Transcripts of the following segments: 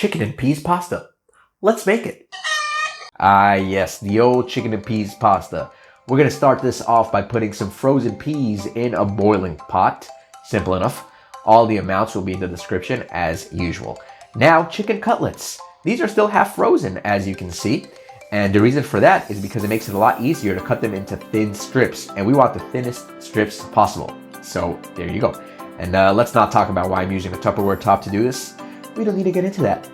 chicken and peas pasta. Let's make it. Ah, yes, the old chicken and peas pasta. We're gonna start this off by putting some frozen peas in a boiling pot. Simple enough. All the amounts will be in the description as usual. Now, chicken cutlets. These are still half frozen, as you can see. And the reason for that is because it makes it a lot easier to cut them into thin strips. And we want the thinnest strips possible. So, there you go. And let's not talk about why I'm using a Tupperware top to do this. We don't need to get into that.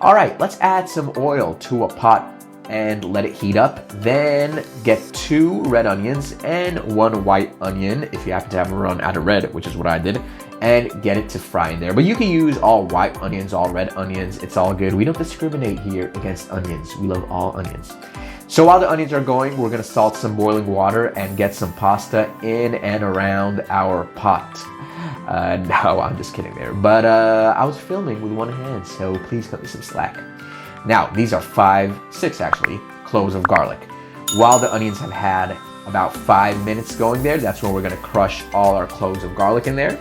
All right, let's add some oil to a pot and let it heat up. Then get 2 red onions and 1 white onion, if you happen to have a run out of red, which is what I did, and get it to fry in there. But you can use all white onions, all red onions. It's all good. We don't discriminate here against onions. We love all onions. So while the onions are going, we're gonna salt some boiling water and get some pasta in and around our pot. No, I'm just kidding there. But I was filming with one hand, so please cut me some slack. Now, these are 6 actually, cloves of garlic. While the onions have had about 5 minutes going there, that's when we're gonna crush all our cloves of garlic in there.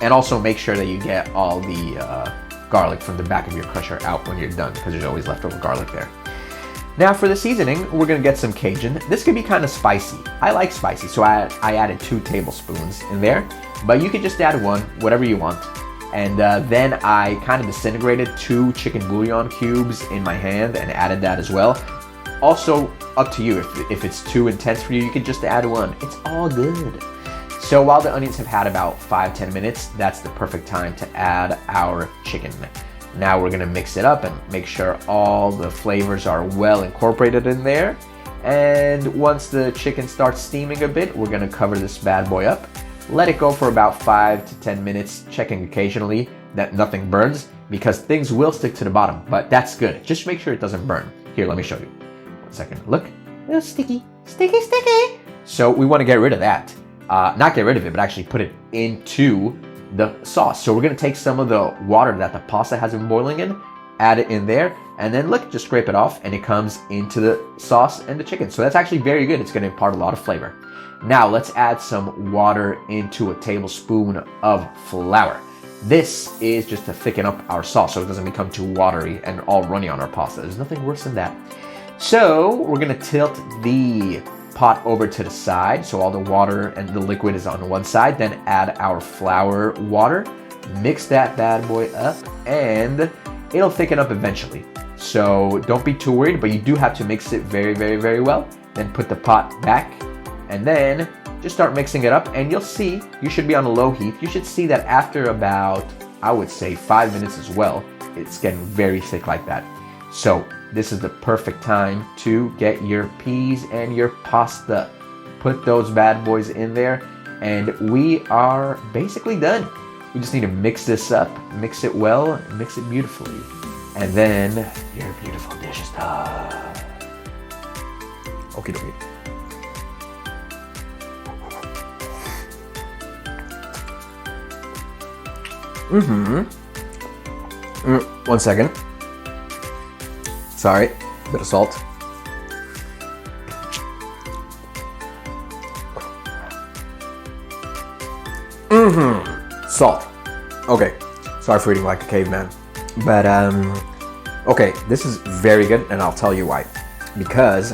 And also make sure that you get all the garlic from the back of your crusher out when you're done, because there's always leftover garlic there. Now for the seasoning, we're gonna get some Cajun. This could be kind of spicy. I like spicy, so I added 2 tablespoons in there, but you could just add 1, whatever you want. And then I kind of disintegrated 2 chicken bouillon cubes in my hand and added that as well. Also, up to you. If it's too intense for you, you can just add 1. It's all good. So while the onions have had about 5-10 minutes, that's the perfect time to add our chicken. Now we're gonna mix it up and make sure all the flavors are well incorporated in there. And once the chicken starts steaming a bit, we're gonna cover this bad boy up. Let it go for about 5 to 10 minutes, checking occasionally that nothing burns, because things will stick to the bottom, but that's good. Just make sure it doesn't burn. Here, let me show you. 1 second. Look, it's sticky, sticky, sticky. So we want to get rid of that. Not get rid of it, but actually put it into the sauce. So we're going to take some of the water that the pasta has been boiling in, add it in there, and then look, just scrape it off, and it comes into the sauce and the chicken. So that's actually very good. It's going to impart a lot of flavor. Now let's add some water into a tablespoon of flour. This is just to thicken up our sauce so it doesn't become too watery and all runny on our pasta. There's nothing worse than that. So we're gonna tilt the pot over to the side so all the water and the liquid is on one side. Then add our flour water, mix that bad boy up, and it'll thicken up eventually. So don't be too worried, but you do have to mix it very, very, very well. Then put the pot back. And then just start mixing it up, and you'll see, you should be on a low heat. You should see that after about, I would say 5 minutes as well, it's getting very thick like that. So this is the perfect time to get your peas and your pasta. Put those bad boys in there, and we are basically done. We just need to mix this up, mix it well, mix it beautifully. And then your beautiful dish is done. Okie dokie. Mm-hmm. 1 second. Sorry, a bit of salt. Salt. Okay, sorry for eating like a caveman. But, okay, this is very good, and I'll tell you why. Because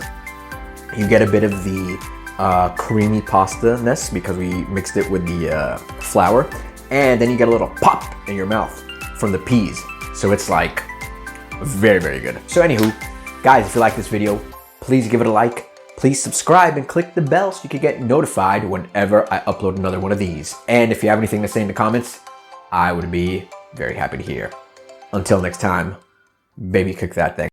you get a bit of the creamy pasta-ness because we mixed it with the flour. And then you get a little pop in your mouth from the peas. So it's like very, very good. So anywho, guys, if you like this video, please give it a like. Please subscribe and click the bell so you can get notified whenever I upload another one of these. And if you have anything to say in the comments, I would be very happy to hear. Until next time, baby, cook that thing.